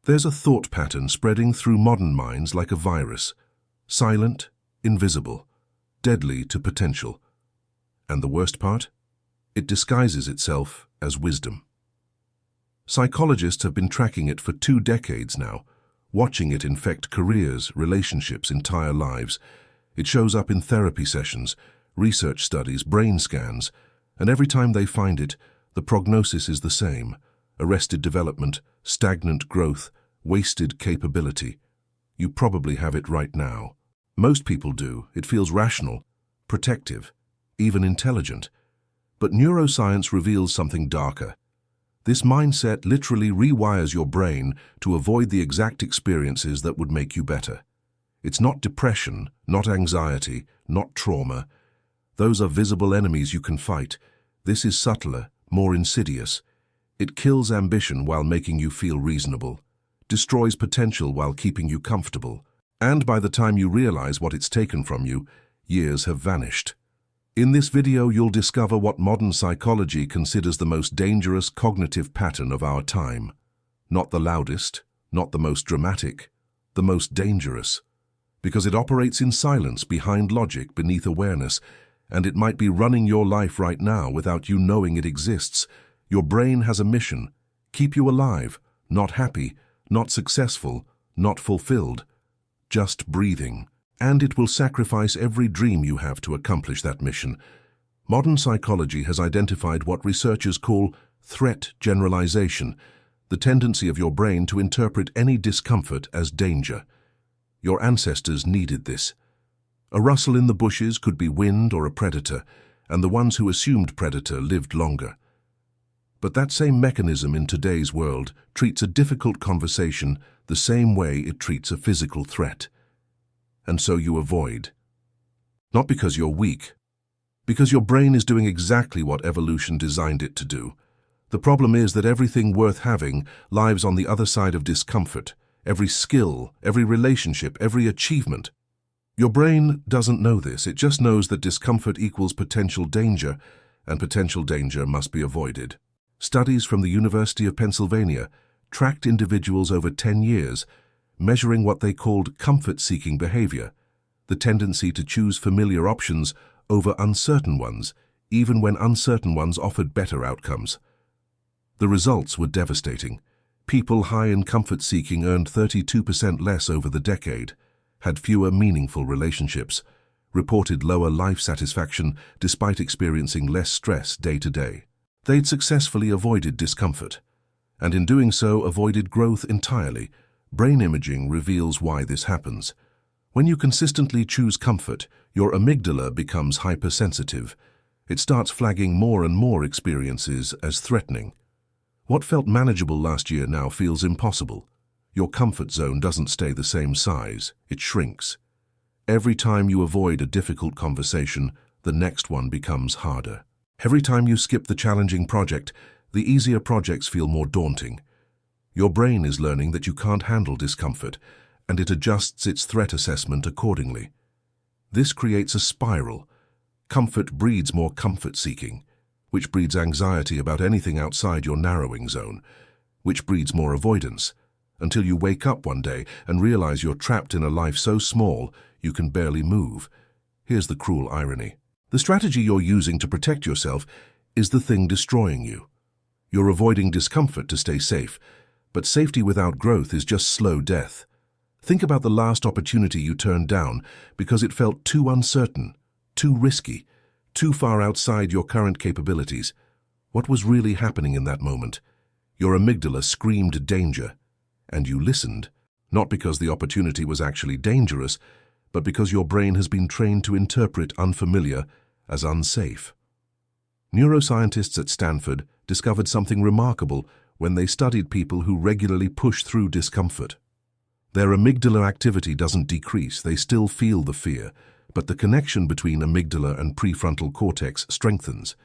There's a thought pattern spreading through modern minds like a virus, silent, invisible, deadly to potential. And the worst part? It disguises itself as wisdom. Psychologists have been tracking it for 2 decades now, watching it infect careers, relationships, entire lives. It shows up in therapy sessions, research studies, brain scans, and every time they find it, the prognosis is the same: arrested development, stagnant growth, wasted capability. You probably have it right now. Most people do. It feels rational, protective, even intelligent. But neuroscience reveals something darker. This mindset literally rewires your brain to avoid the exact experiences that would make you better. It's not depression, not anxiety, not trauma. Those are visible enemies you can fight. This is subtler, more insidious. It kills ambition while making you feel reasonable, destroys potential while keeping you comfortable, and by the time you realize what it's taken from you, years have vanished. In this video, you'll discover what modern psychology considers the most dangerous cognitive pattern of our time. Not the loudest, not the most dramatic, the most dangerous. Because it operates in silence, behind logic, beneath awareness, and it might be running your life right now without you knowing it exists. Your brain has a mission: keep you alive, not happy, not successful, not fulfilled, just breathing. And it will sacrifice every dream you have to accomplish that mission. Modern psychology has identified what researchers call threat generalization, the tendency of your brain to interpret any discomfort as danger. Your ancestors needed this. A rustle in the bushes could be wind or a predator, and the ones who assumed predator lived longer. But that same mechanism in today's world treats a difficult conversation the same way it treats a physical threat. And so you avoid. Not because you're weak, because your brain is doing exactly what evolution designed it to do. The problem is that everything worth having lives on the other side of discomfort. Every skill, every relationship, every achievement. Your brain doesn't know this. It just knows that discomfort equals potential danger, and potential danger must be avoided. Studies from the University of Pennsylvania tracked individuals over 10 years, measuring what they called comfort-seeking behavior, the tendency to choose familiar options over uncertain ones, even when uncertain ones offered better outcomes. The results were devastating. People high in comfort-seeking earned 32% less over the decade, had fewer meaningful relationships, reported lower life satisfaction despite experiencing less stress day to day. They'd successfully avoided discomfort, and in doing so avoided growth entirely. Brain imaging reveals why this happens. When you consistently choose comfort, your amygdala becomes hypersensitive. It starts flagging more and more experiences as threatening. What felt manageable last year now feels impossible. Your comfort zone doesn't stay the same size, it shrinks. Every time you avoid a difficult conversation, the next one becomes harder. Every time you skip the challenging project, the easier projects feel more daunting. Your brain is learning that you can't handle discomfort, and it adjusts its threat assessment accordingly. This creates a spiral. Comfort breeds more comfort-seeking, which breeds anxiety about anything outside your narrowing zone, which breeds more avoidance, until you wake up one day and realize you're trapped in a life so small you can barely move. Here's the cruel irony. The strategy you're using to protect yourself is the thing destroying you. You're avoiding discomfort to stay safe, but safety without growth is just slow death. Think about the last opportunity you turned down because it felt too uncertain, too risky, too far outside your current capabilities. What was really happening in that moment? Your amygdala screamed danger, and you listened, not because the opportunity was actually dangerous, but because your brain has been trained to interpret unfamiliar as unsafe. Neuroscientists at Stanford discovered something remarkable when they studied people who regularly push through discomfort. Their amygdala activity doesn't decrease, they still feel the fear, but the connection between amygdala and prefrontal cortex strengthens.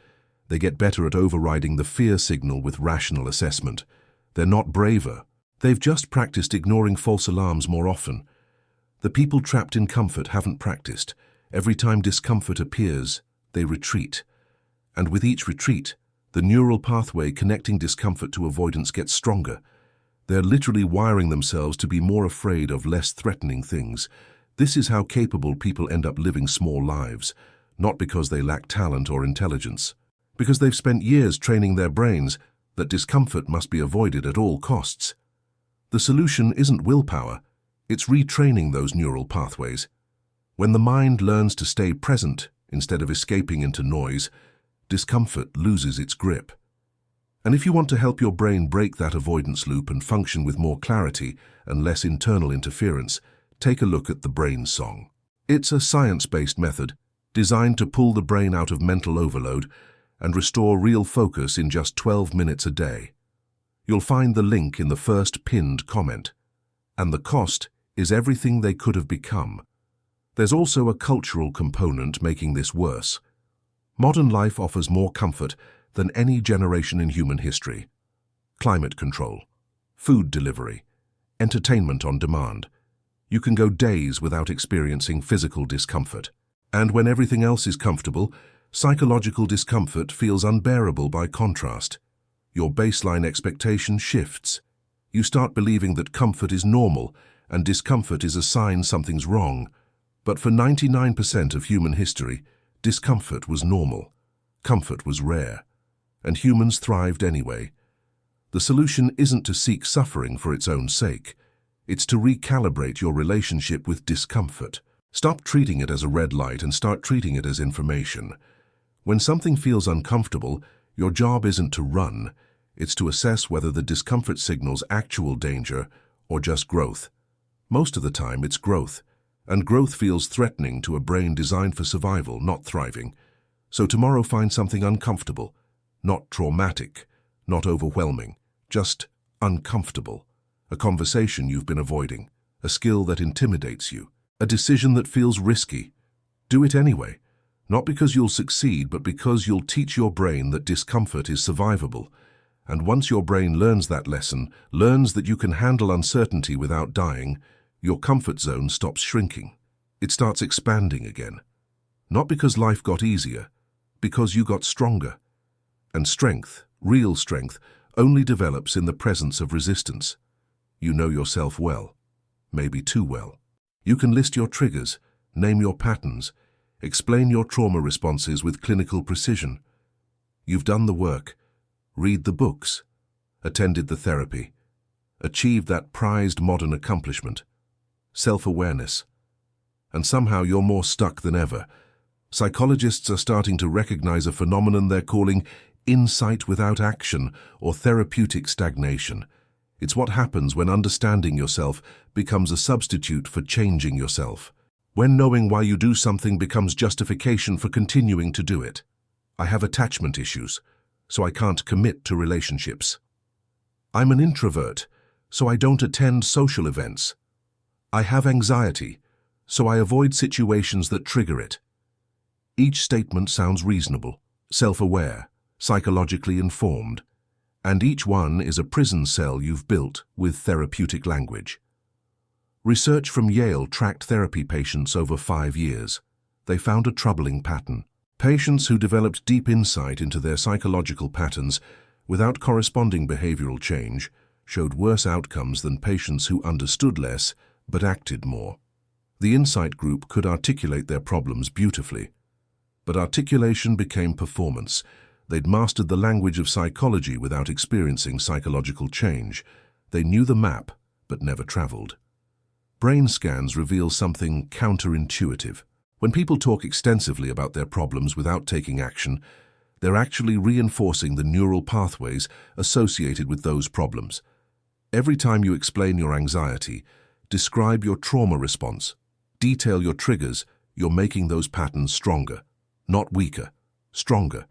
They get better at overriding the fear signal with rational assessment. They're not braver, they've just practiced ignoring false alarms more often. The people trapped in comfort haven't practiced. Every time discomfort appears, they retreat. And with each retreat, the neural pathway connecting discomfort to avoidance gets stronger. They're literally wiring themselves to be more afraid of less threatening things. This is how capable people end up living small lives, not because they lack talent or intelligence, because they've spent years training their brains that discomfort must be avoided at all costs. The solution isn't willpower, it's retraining those neural pathways. When the mind learns to stay present instead of escaping into noise, discomfort loses its grip. And if you want to help your brain break that avoidance loop and function with more clarity and less internal interference, take a look at the brain song. It's a science-based method designed to pull the brain out of mental overload and restore real focus in just 12 minutes a day. You'll find the link in the first pinned comment. And the cost is everything they could have become. There's also a cultural component making this worse. Modern life offers more comfort than any generation in human history. Climate control, food delivery, entertainment on demand. You can go days without experiencing physical discomfort. And when everything else is comfortable, psychological discomfort feels unbearable by contrast. Your baseline expectation shifts. You start believing that comfort is normal and discomfort is a sign something's wrong. But for 99% of human history, discomfort was normal. Comfort was rare. And humans thrived anyway. The solution isn't to seek suffering for its own sake. It's to recalibrate your relationship with discomfort. Stop treating it as a red light and start treating it as information. When something feels uncomfortable, your job isn't to run. It's to assess whether the discomfort signals actual danger or just growth. Most of the time, it's growth. And growth feels threatening to a brain designed for survival, not thriving. So tomorrow find something uncomfortable. Not traumatic, not overwhelming, just uncomfortable. A conversation you've been avoiding, a skill that intimidates you, a decision that feels risky. Do it anyway, not because you'll succeed, but because you'll teach your brain that discomfort is survivable. And once your brain learns that lesson, learns that you can handle uncertainty without dying, your comfort zone stops shrinking. It starts expanding again. Not because life got easier, because you got stronger. And strength, real strength, only develops in the presence of resistance. You know yourself well, maybe too well. You can list your triggers, name your patterns, explain your trauma responses with clinical precision. You've done the work, read the books, attended the therapy, achieved that prized modern accomplishment, self-awareness. And somehow you're more stuck than ever. Psychologists are starting to recognize a phenomenon they're calling insight without action, or therapeutic stagnation. It's what happens when understanding yourself becomes a substitute for changing yourself. When knowing why you do something becomes justification for continuing to do it. I have attachment issues, so I can't commit to relationships. I'm an introvert, so I don't attend social events. I have anxiety, so I avoid situations that trigger it. Each statement sounds reasonable, self-aware, psychologically informed, and each one is a prison cell you've built with therapeutic language. Research from Yale tracked therapy patients over 5 years. They found a troubling pattern. Patients who developed deep insight into their psychological patterns without corresponding behavioral change showed worse outcomes than patients who understood less but acted more. The insight group could articulate their problems beautifully, but articulation became performance. They'd mastered the language of psychology without experiencing psychological change. They knew the map, but never traveled. Brain scans reveal something counterintuitive. When people talk extensively about their problems without taking action, they're actually reinforcing the neural pathways associated with those problems. Every time you explain your anxiety, describe your trauma response, detail your triggers, you're making those patterns stronger, not weaker, stronger.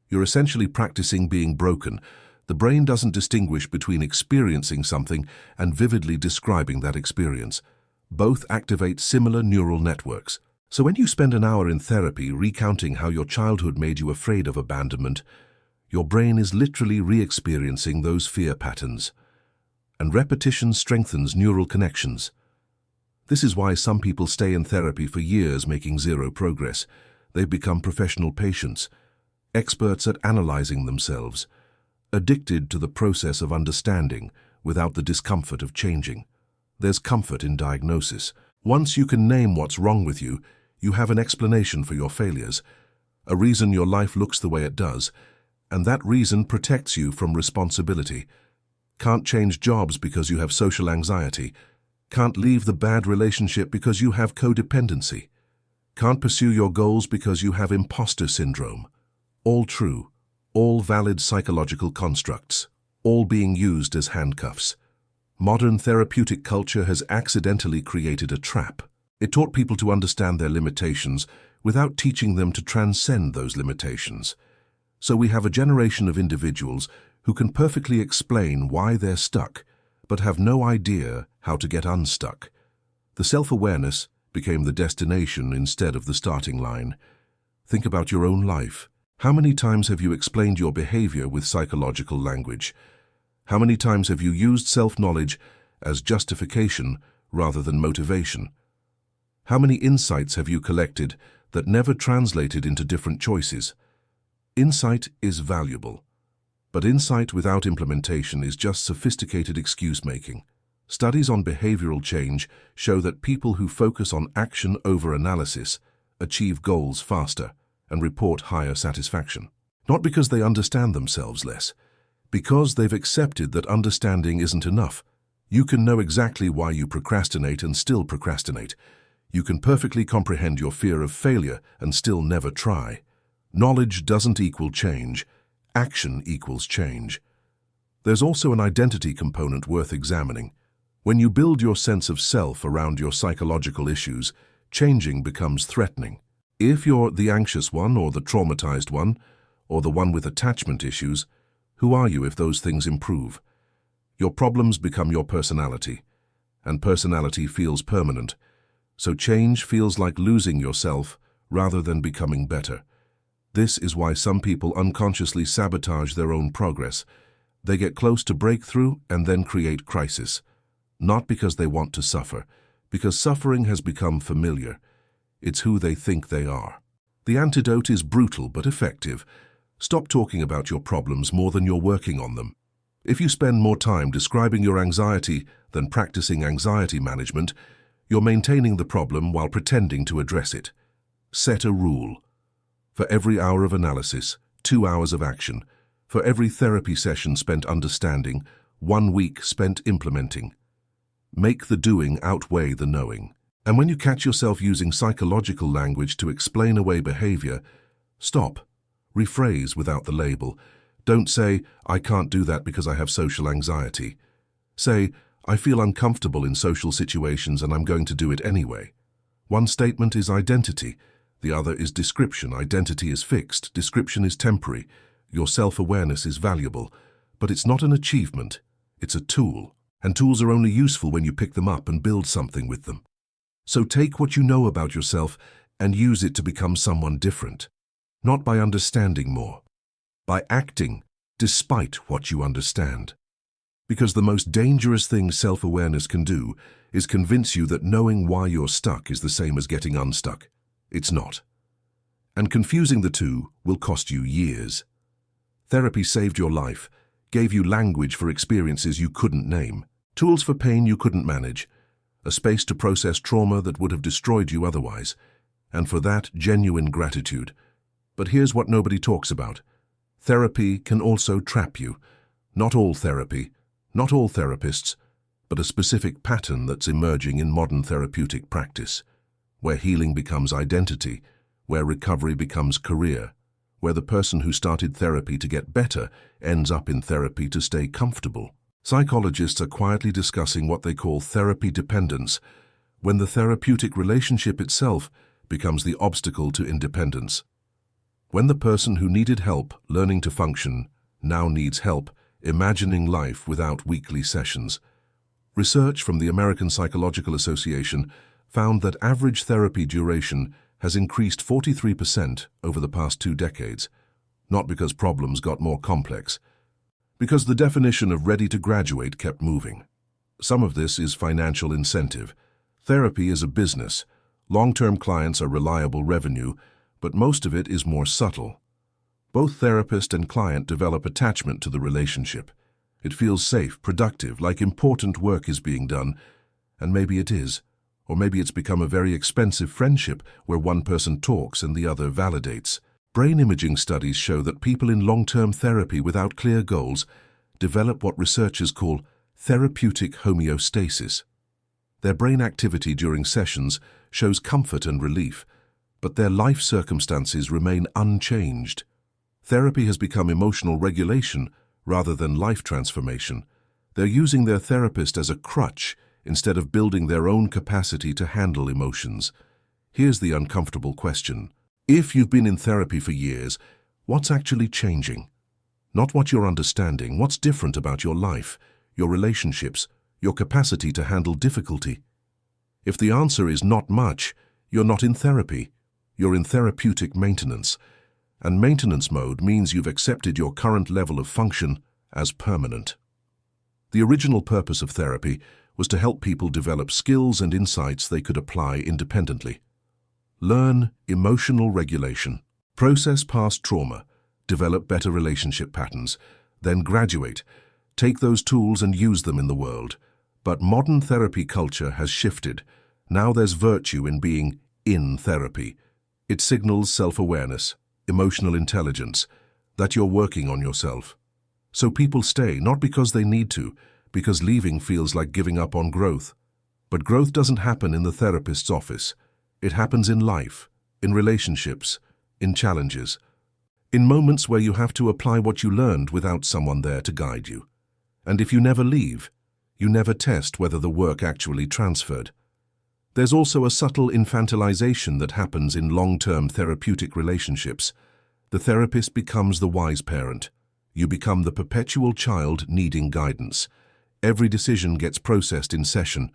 You're essentially practicing being broken. The brain doesn't distinguish between experiencing something and vividly describing that experience. Both activate similar neural networks. So when you spend an hour in therapy recounting how your childhood made you afraid of abandonment, your brain is literally re-experiencing those fear patterns. And repetition strengthens neural connections. This is why some people stay in therapy for years making zero progress. They've become professional patients, experts at analyzing themselves, addicted to the process of understanding, without the discomfort of changing. There's comfort in diagnosis. Once you can name what's wrong with you, you have an explanation for your failures, a reason your life looks the way it does, and that reason protects you from responsibility. Can't change jobs because you have social anxiety. Can't leave the bad relationship because you have codependency. Can't pursue your goals because you have imposter syndrome. All true, all valid psychological constructs, all being used as handcuffs. Modern therapeutic culture has accidentally created a trap. It taught people to understand their limitations without teaching them to transcend those limitations. So we have a generation of individuals who can perfectly explain why they're stuck, but have no idea how to get unstuck. The self-awareness became the destination instead of the starting line. Think about your own life. How many times have you explained your behavior with psychological language? How many times have you used self-knowledge as justification rather than motivation? How many insights have you collected that never translated into different choices? Insight is valuable, but insight without implementation is just sophisticated excuse-making. Studies on behavioral change show that people who focus on action over analysis achieve goals faster and report higher satisfaction. Not because they understand themselves less, because they've accepted that understanding isn't enough. You can know exactly why you procrastinate and still procrastinate. You can perfectly comprehend your fear of failure and still never try. Knowledge doesn't equal change. Action equals change. There's also an identity component worth examining. When you build your sense of self around your psychological issues, changing becomes threatening. If you're the anxious one or the traumatized one, or the one with attachment issues, who are you if those things improve? Your problems become your personality, and personality feels permanent. So change feels like losing yourself rather than becoming better. This is why some people unconsciously sabotage their own progress. They get close to breakthrough and then create crisis. Not because they want to suffer, because suffering has become familiar. It's who they think they are. The antidote is brutal but effective. Stop talking about your problems more than you're working on them. If you spend more time describing your anxiety than practicing anxiety management, you're maintaining the problem while pretending to address it. Set a rule. For every hour of analysis, 2 hours of action. For every therapy session spent understanding, 1 week spent implementing. Make the doing outweigh the knowing. And when you catch yourself using psychological language to explain away behavior, stop. Rephrase without the label. Don't say, I can't do that because I have social anxiety. Say, I feel uncomfortable in social situations and I'm going to do it anyway. One statement is identity. The other is description. Identity is fixed. Description is temporary. Your self-awareness is valuable. But it's not an achievement. It's a tool. And tools are only useful when you pick them up and build something with them. So take what you know about yourself and use it to become someone different. Not by understanding more. By acting despite what you understand. Because the most dangerous thing self-awareness can do is convince you that knowing why you're stuck is the same as getting unstuck. It's not. And confusing the two will cost you years. Therapy saved your life, gave you language for experiences you couldn't name, tools for pain you couldn't manage, a space to process trauma that would have destroyed you otherwise, and for that, genuine gratitude. But here's what nobody talks about. Therapy can also trap you. Not all therapy, not all therapists, but a specific pattern that's emerging in modern therapeutic practice, where healing becomes identity, where recovery becomes career, where the person who started therapy to get better ends up in therapy to stay comfortable. Psychologists are quietly discussing what they call therapy dependence, when the therapeutic relationship itself becomes the obstacle to independence. When the person who needed help learning to function now needs help imagining life without weekly sessions. Research from the American Psychological Association found that average therapy duration has increased 43% over the past 2 decades, not because problems got more complex, because the definition of ready to graduate kept moving. Some of this is financial incentive. Therapy is a business. Long-term clients are reliable revenue, but most of it is more subtle. Both therapist and client develop attachment to the relationship. It feels safe, productive, like important work is being done, and maybe it is. Or maybe it's become a very expensive friendship where one person talks and the other validates. Brain imaging studies show that people in long-term therapy without clear goals develop what researchers call therapeutic homeostasis. Their brain activity during sessions shows comfort and relief, but their life circumstances remain unchanged. Therapy has become emotional regulation rather than life transformation. They're using their therapist as a crutch instead of building their own capacity to handle emotions. Here's the uncomfortable question. If you've been in therapy for years, what's actually changing? Not what you're understanding, what's different about your life, your relationships, your capacity to handle difficulty? If the answer is not much, you're not in therapy. You're in therapeutic maintenance. And maintenance mode means you've accepted your current level of function as permanent. The original purpose of therapy was to help people develop skills and insights they could apply independently. Learn emotional regulation, process past trauma, develop better relationship patterns, then graduate, take those tools and use them in the world. But modern therapy culture has shifted. Now there's virtue in being in therapy. It signals self-awareness, emotional intelligence, that you're working on yourself. So people stay, not because they need to, because leaving feels like giving up on growth. But growth doesn't happen in the therapist's office. It happens in life, in relationships, in challenges, in moments where you have to apply what you learned without someone there to guide you. And if you never leave, you never test whether the work actually transferred. There's also a subtle infantilization that happens in long-term therapeutic relationships. The therapist becomes the wise parent. You become the perpetual child needing guidance. Every decision gets processed in session.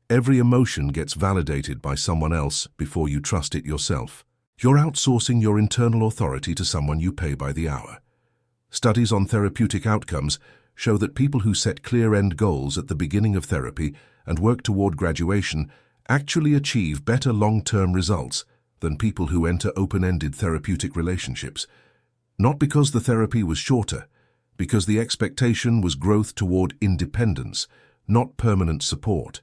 Every emotion gets validated by someone else before you trust it yourself. You're outsourcing your internal authority to someone you pay by the hour. Studies on therapeutic outcomes show that people who set clear end goals at the beginning of therapy and work toward graduation actually achieve better long-term results than people who enter open-ended therapeutic relationships. Not because the therapy was shorter, because the expectation was growth toward independence, not permanent support.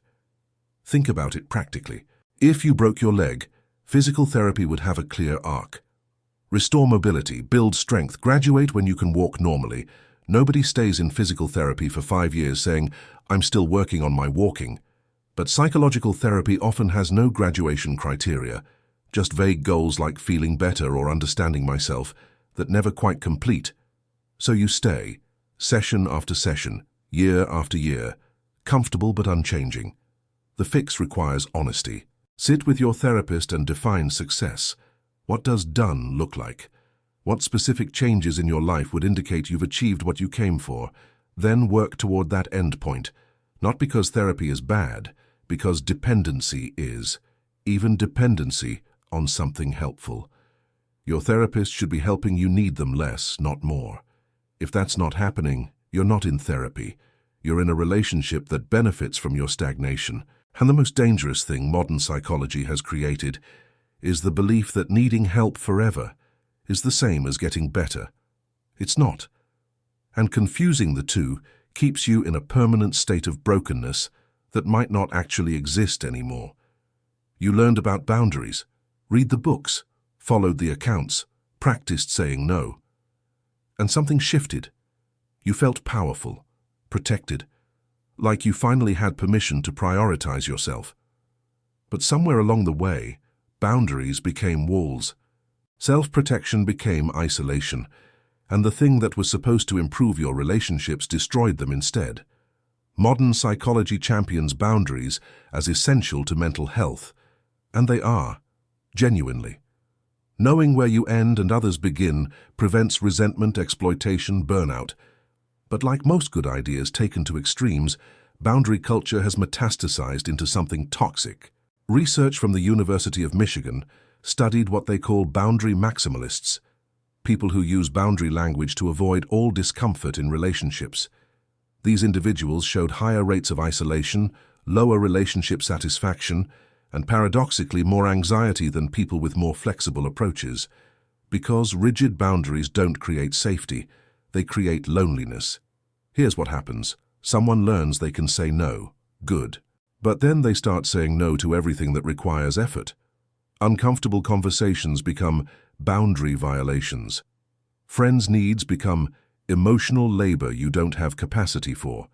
Think about it practically. If you broke your leg, physical therapy would have a clear arc. Restore mobility, build strength, graduate when you can walk normally. Nobody stays in physical therapy for 5 years saying, "I'm still working on my walking." But psychological therapy often has no graduation criteria, just vague goals like feeling better or understanding myself that never quite complete. So you stay, session after session, year after year, comfortable but unchanging. The fix requires honesty. Sit with your therapist and define success. What does done look like? What specific changes in your life would indicate you've achieved what you came for? Then work toward that end point. Not because therapy is bad, because dependency is. Even dependency on something helpful. Your therapist should be helping you need them less, not more. If that's not happening, you're not in therapy. You're in a relationship that benefits from your stagnation. And the most dangerous thing modern psychology has created is the belief that needing help forever is the same as getting better. It's not. And confusing the two keeps you in a permanent state of brokenness that might not actually exist anymore. You learned about boundaries, read the books, followed the accounts, practiced saying no. And something shifted. You felt powerful, protected, like you finally had permission to prioritize yourself. But somewhere along the way, boundaries became walls. Self-protection became isolation, and the thing that was supposed to improve your relationships destroyed them instead. Modern psychology champions boundaries as essential to mental health, and they are, genuinely. Knowing where you end and others begin prevents resentment, exploitation, burnout. But like most good ideas taken to extremes, boundary culture has metastasized into something toxic. Research from the University of Michigan studied what they call boundary maximalists, people who use boundary language to avoid all discomfort in relationships. These individuals showed higher rates of isolation, lower relationship satisfaction, and paradoxically more anxiety than people with more flexible approaches. Because rigid boundaries don't create safety, they create loneliness. Here's what happens. Someone learns they can say no. Good. But then they start saying no to everything that requires effort. Uncomfortable conversations become boundary violations. Friends' needs become emotional labor you don't have capacity for.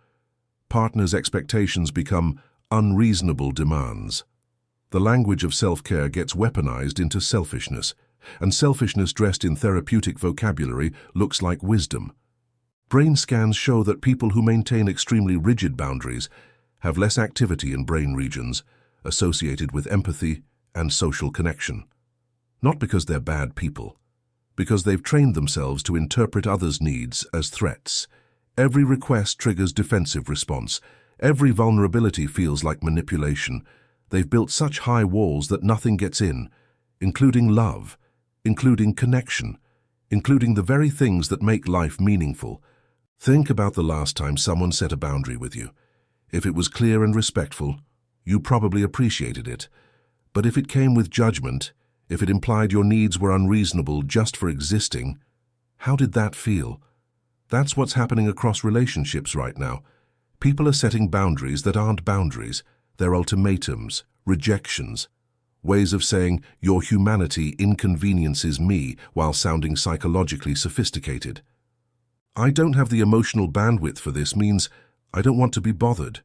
Partners' expectations become unreasonable demands. The language of self-care gets weaponized into selfishness, and selfishness dressed in therapeutic vocabulary looks like wisdom. Brain scans show that people who maintain extremely rigid boundaries have less activity in brain regions associated with empathy and social connection. Not because they're bad people, because they've trained themselves to interpret others' needs as threats. Every request triggers defensive response. Every vulnerability feels like manipulation. They've built such high walls that nothing gets in, including love, including connection, including the very things that make life meaningful. Think about the last time someone set a boundary with you. If it was clear and respectful, you probably appreciated it. But if it came with judgment, if it implied your needs were unreasonable just for existing, how did that feel? That's what's happening across relationships right now. People are setting boundaries that aren't boundaries. They're ultimatums, rejections, ways of saying your humanity inconveniences me while sounding psychologically sophisticated. I don't have the emotional bandwidth for this means I don't want to be bothered.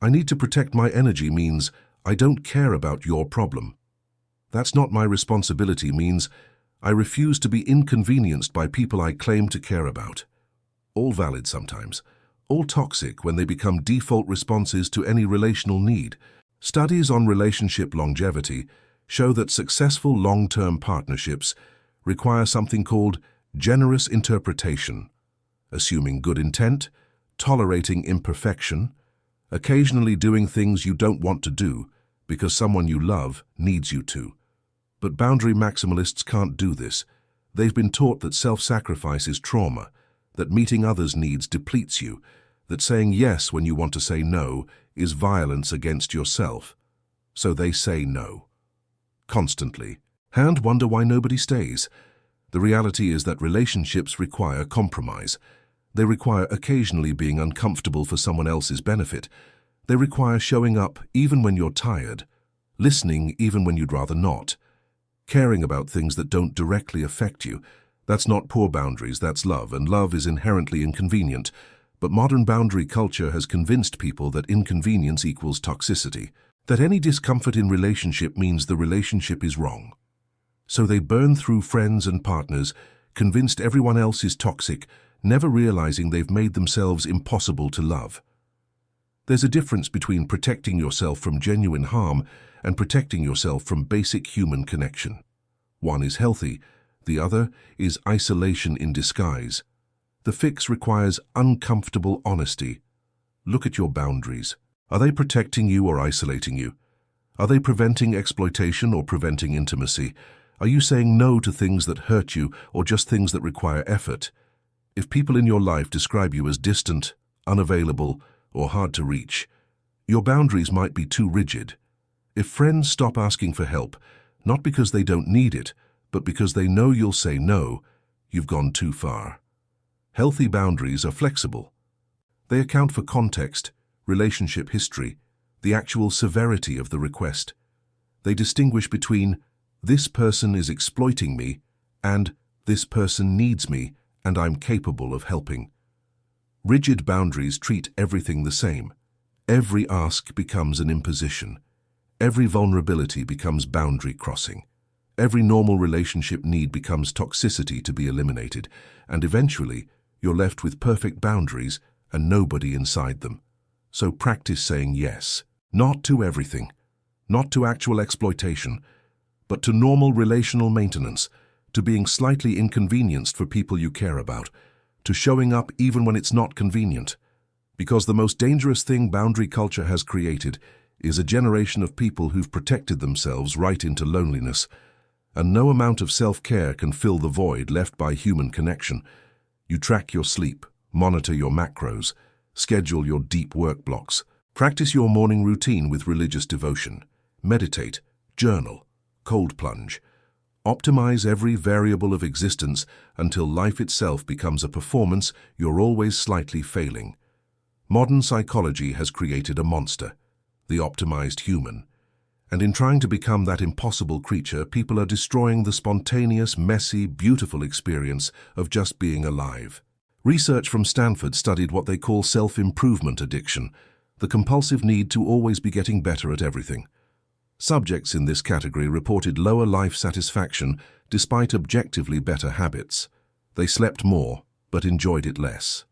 I need to protect my energy means I don't care about your problem. That's not my responsibility means I refuse to be inconvenienced by people I claim to care about. All valid sometimes, all toxic when they become default responses to any relational need. Studies on relationship longevity show that successful long-term partnerships require something called generous interpretation, assuming good intent, tolerating imperfection, occasionally doing things you don't want to do because someone you love needs you to. But boundary maximalists can't do this. They've been taught that self-sacrifice is trauma, that meeting others' needs depletes you, that saying yes when you want to say no is violence against yourself. So they say no. Constantly. And wonder why nobody stays. The reality is that relationships require compromise. They require occasionally being uncomfortable for someone else's benefit. They require showing up even when you're tired, listening even when you'd rather not, caring about things that don't directly affect you. That's not poor boundaries, that's love, and love is inherently inconvenient. But modern boundary culture has convinced people that inconvenience equals toxicity, that any discomfort in relationship means the relationship is wrong. So they burn through friends and partners, convinced everyone else is toxic, never realizing they've made themselves impossible to love. There's a difference between protecting yourself from genuine harm and protecting yourself from basic human connection. One is healthy, the other is isolation in disguise. The fix requires uncomfortable honesty. Look at your boundaries. Are they protecting you or isolating you? Are they preventing exploitation or preventing intimacy? Are you saying no to things that hurt you or just things that require effort? If people in your life describe you as distant, unavailable, or hard to reach, your boundaries might be too rigid. If friends stop asking for help, not because they don't need it, but because they know you'll say no, you've gone too far. Healthy boundaries are flexible. They account for context, relationship history, the actual severity of the request. They distinguish between this person is exploiting me and this person needs me and I'm capable of helping. Rigid boundaries treat everything the same. Every ask becomes an imposition. Every vulnerability becomes boundary crossing. Every normal relationship need becomes toxicity to be eliminated, and eventually you're left with perfect boundaries and nobody inside them. So practice saying yes, not to everything, not to actual exploitation, but to normal relational maintenance, to being slightly inconvenienced for people you care about, to showing up even when it's not convenient. Because the most dangerous thing boundary culture has created is a generation of people who've protected themselves right into loneliness, and no amount of self-care can fill the void left by human connection. You track your sleep, monitor your macros, schedule your deep work blocks, practice your morning routine with religious devotion, meditate, journal, cold plunge. Optimize every variable of existence until life itself becomes a performance you're always slightly failing. Modern psychology has created a monster, the optimized human. And in trying to become that impossible creature, people are destroying the spontaneous, messy, beautiful experience of just being alive. Research from Stanford studied what they call self-improvement addiction, the compulsive need to always be getting better at everything. Subjects in this category reported lower life satisfaction despite objectively better habits. They slept more, but enjoyed it less.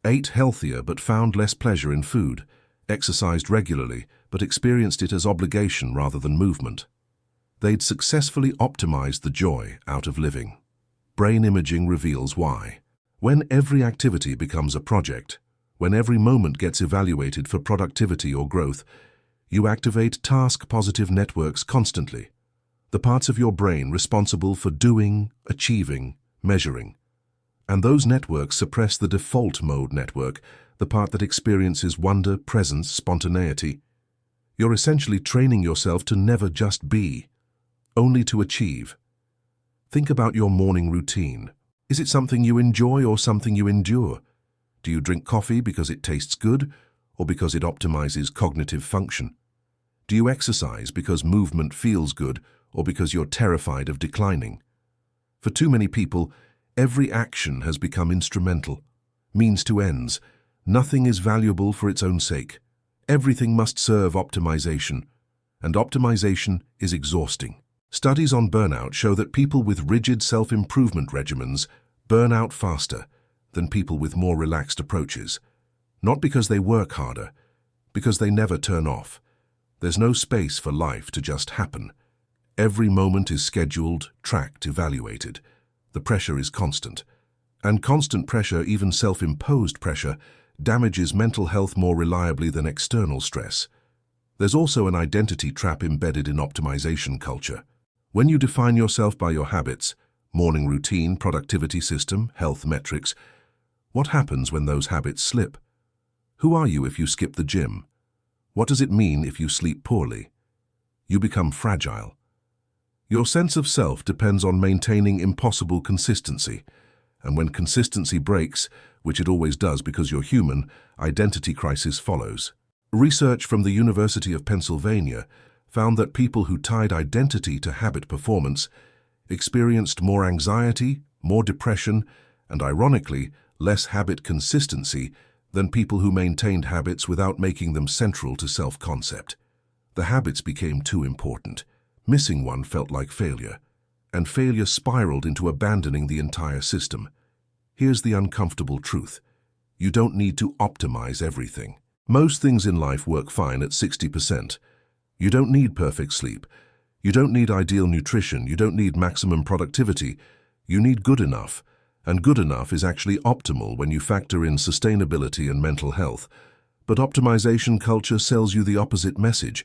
Ate healthier but found less pleasure in food. Exercised regularly, but experienced it as obligation rather than movement. They'd successfully optimized the joy out of living. Brain imaging reveals why. When every activity becomes a project, when every moment gets evaluated for productivity or growth, you activate task-positive networks constantly, the parts of your brain responsible for doing, achieving, measuring. And those networks suppress the default mode network, the part that experiences wonder, presence, spontaneity. You're essentially training yourself to never just be, only to achieve. Think about your morning routine. Is it something you enjoy or something you endure? Do you drink coffee because it tastes good or because it optimizes cognitive function? Do you exercise because movement feels good or because you're terrified of declining? For too many people, every action has become instrumental, means to ends. Nothing is valuable for its own sake. Everything must serve optimization, and optimization is exhausting. Studies on burnout show that people with rigid self-improvement regimens burn out faster than people with more relaxed approaches. Not because they work harder, because they never turn off. There's no space for life to just happen. Every moment is scheduled, tracked, evaluated. The pressure is constant. And constant pressure, even self-imposed pressure, damages mental health more reliably than external stress. There's also an identity trap embedded in optimization culture. When you define yourself by your habits, morning routine, productivity system, health metrics, what happens when those habits slip? Who are you if you skip the gym? What does it mean if you sleep poorly? You become fragile. Your sense of self depends on maintaining impossible consistency, and when consistency breaks, which it always does because you're human, identity crisis follows. Research from the University of Pennsylvania found that people who tied identity to habit performance experienced more anxiety, more depression, and ironically, less habit consistency than people who maintained habits without making them central to self-concept. The habits became too important. Missing one felt like failure, and failure spiraled into abandoning the entire system. Here's the uncomfortable truth. You don't need to optimize everything. Most things in life work fine at 60%. You don't need perfect sleep. You don't need ideal nutrition. You don't need maximum productivity. You need good enough. And good enough is actually optimal when you factor in sustainability and mental health. But optimization culture sells you the opposite message.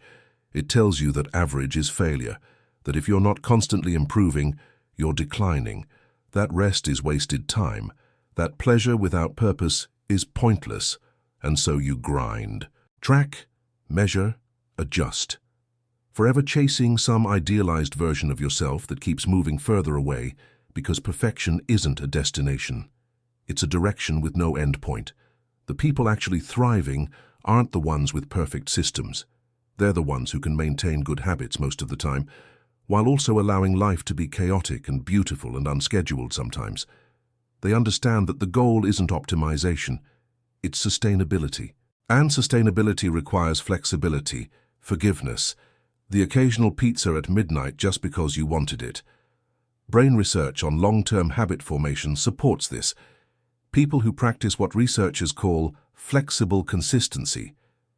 It tells you that average is failure, that if you're not constantly improving, you're declining. That rest is wasted time. That pleasure without purpose is pointless. And so you grind. Track, measure, adjust. Forever chasing some idealized version of yourself that keeps moving further away, because perfection isn't a destination. It's a direction with no end point. The people actually thriving aren't the ones with perfect systems. They're the ones who can maintain good habits most of the time, while also allowing life to be chaotic and beautiful and unscheduled sometimes. They understand that the goal isn't optimization, it's sustainability. And sustainability requires flexibility, forgiveness, the occasional pizza at midnight just because you wanted it. Brain research on long-term habit formation supports this. People who practice what researchers call flexible consistency,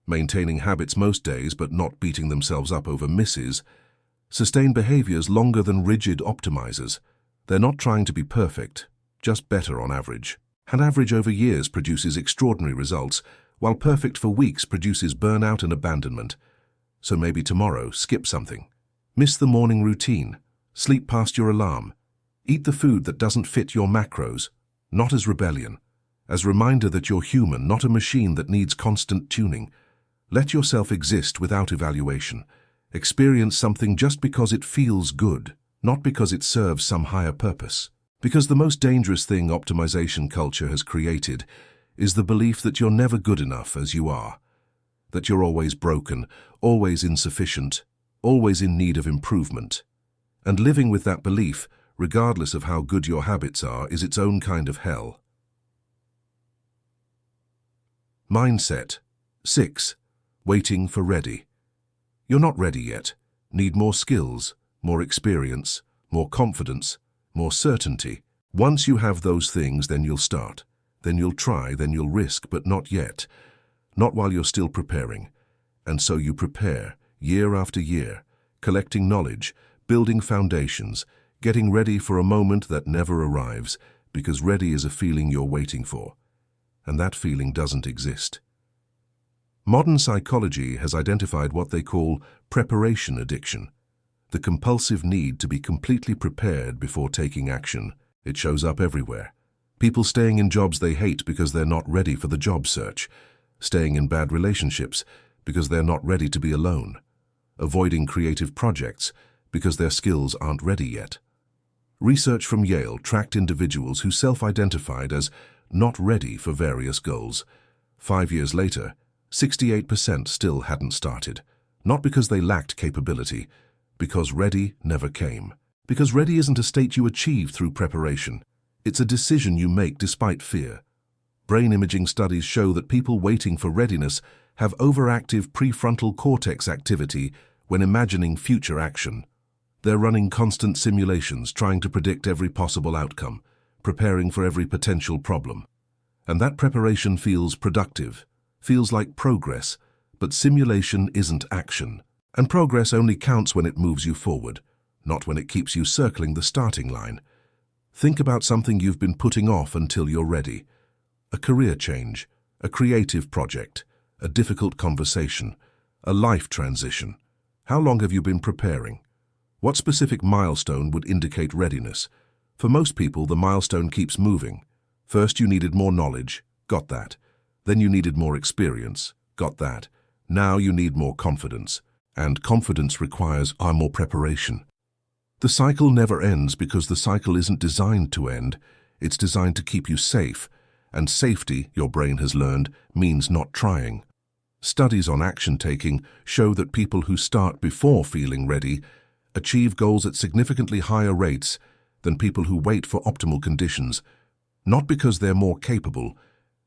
maintaining habits most days but not beating themselves up over misses, sustain behaviors longer than rigid optimizers. They're not trying to be perfect, just better on average. And average over years produces extraordinary results, while perfect for weeks produces burnout and abandonment. So maybe tomorrow, skip something. Miss the morning routine. Sleep past your alarm. Eat the food that doesn't fit your macros, not as rebellion, as reminder that you're human, not a machine that needs constant tuning. Let yourself exist without evaluation. Experience something just because it feels good. not because it serves some higher purpose. Because the most dangerous thing optimization culture has created is the belief that you're never good enough as you are, that you're always broken, always insufficient, always in need of improvement. And living with that belief, regardless of how good your habits are, is its own kind of hell. Mindset. 6. Waiting for ready. You're not ready yet. Need more skills, more experience, more confidence, more certainty. Once you have those things, then you'll start. Then you'll try, then you'll risk, but not yet. Not while you're still preparing. And so you prepare, year after year, collecting knowledge, building foundations, getting ready for a moment that never arrives, because ready is a feeling you're waiting for. And that feeling doesn't exist. Modern psychology has identified what they call preparation addiction, the compulsive need to be completely prepared before taking action. It shows up everywhere. People staying in jobs they hate because they're not ready for the job search, staying in bad relationships because they're not ready to be alone, avoiding creative projects because their skills aren't ready yet. Research from Yale tracked individuals who self-identified as not ready for various goals. 5 years later, 68% still hadn't started, not because they lacked capability, because ready never came. Because ready isn't a state you achieve through preparation. It's a decision you make despite fear. Brain imaging studies show that people waiting for readiness have overactive prefrontal cortex activity when imagining future action. They're running constant simulations, trying to predict every possible outcome, preparing for every potential problem. And that preparation feels productive, feels like progress, but simulation isn't action. And progress only counts when it moves you forward, not when it keeps you circling the starting line. Think about something you've been putting off until you're ready. A career change, a creative project, a difficult conversation, a life transition. How long have you been preparing? What specific milestone would indicate readiness? For most people, the milestone keeps moving. First, you needed more knowledge, got that. Then you needed more experience, got that. Now you need more confidence, and confidence requires more preparation. The cycle never ends because the cycle isn't designed to end. It's designed to keep you safe, and safety, your brain has learned, means not trying. Studies on action-taking show that people who start before feeling ready achieve goals at significantly higher rates than people who wait for optimal conditions, not because they're more capable,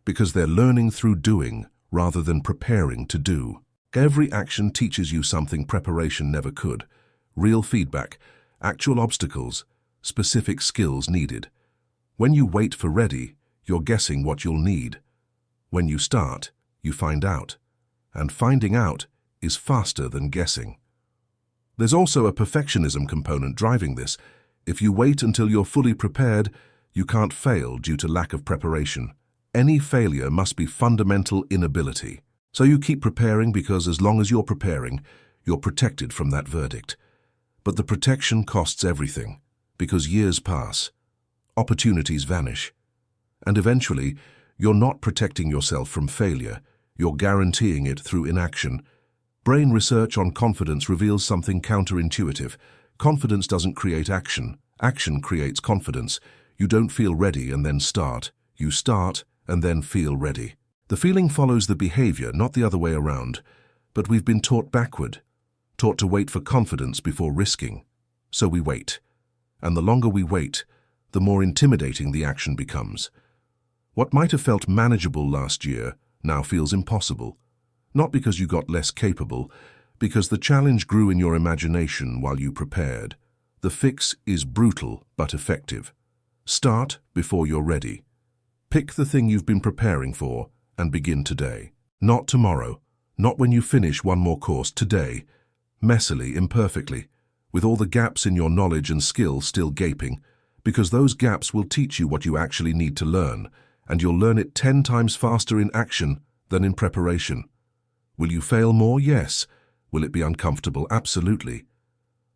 because they're learning through doing rather than preparing to do. Every action teaches you something preparation never could. Real feedback, actual obstacles, specific skills needed. When you wait for ready, you're guessing what you'll need. When you start, you find out. And finding out is faster than guessing. There's also a perfectionism component driving this. If you wait until you're fully prepared, you can't fail due to lack of preparation. Any failure must be fundamental inability. So you keep preparing because as long as you're preparing, you're protected from that verdict. But the protection costs everything, because years pass, opportunities vanish, and eventually you're not protecting yourself from failure, you're guaranteeing it through inaction. Brain research on confidence reveals something counterintuitive. Confidence doesn't create action. Action creates confidence. You don't feel ready and then start. You start and then feel ready. The feeling follows the behavior, not the other way around. But we've been taught backward, taught to wait for confidence before risking. So we wait. And the longer we wait, the more intimidating the action becomes. What might have felt manageable last year now feels impossible. Not because you got less capable, because the challenge grew in your imagination while you prepared. The fix is brutal but effective. Start before you're ready. Pick the thing you've been preparing for and begin today. Not tomorrow, not when you finish one more course, today. Messily, imperfectly, with all the gaps in your knowledge and skill still gaping, because those gaps will teach you what you actually need to learn, and you'll learn it 10 times faster in action than in preparation. Will you fail more? Yes. Will it be uncomfortable? Absolutely.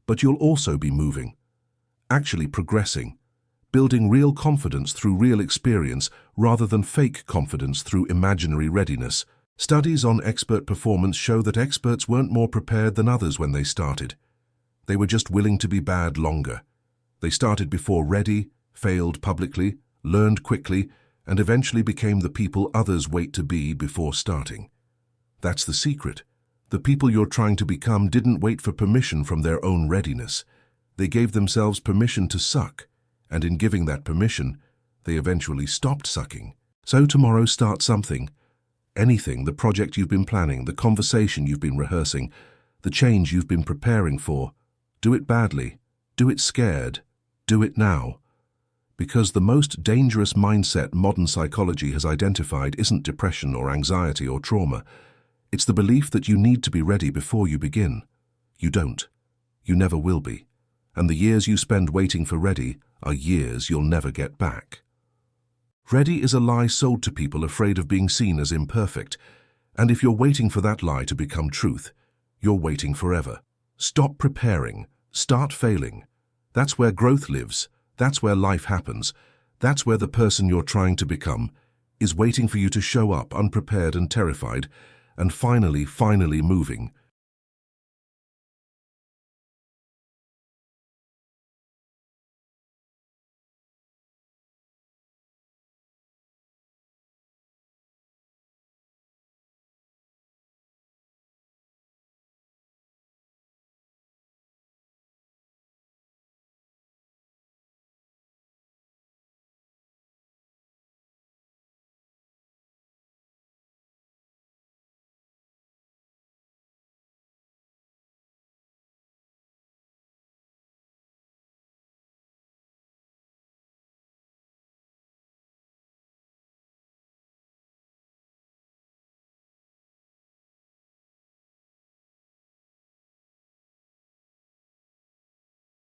But you'll also be moving, actually progressing, building real confidence through real experience rather than fake confidence through imaginary readiness. Studies on expert performance show that experts weren't more prepared than others when they started. They were just willing to be bad longer. They started before ready, failed publicly, learned quickly, and eventually became the people others wait to be before starting. That's the secret. The people you're trying to become didn't wait for permission from their own readiness. They gave themselves permission to suck, and in giving that permission, they eventually stopped sucking. So tomorrow start something. Anything, the project you've been planning, the conversation you've been rehearsing, the change you've been preparing for. Do it badly. Do it scared. Do it now. Because the most dangerous mindset modern psychology has identified isn't depression or anxiety or trauma. It's the belief that you need to be ready before you begin. You don't. You never will be. And the years you spend waiting for ready are years you'll never get back. Ready is a lie sold to people afraid of being seen as imperfect. And if you're waiting for that lie to become truth, you're waiting forever. Stop preparing. Start failing. That's where growth lives. That's where life happens. That's where the person you're trying to become is waiting for you to show up unprepared and terrified, and finally moving,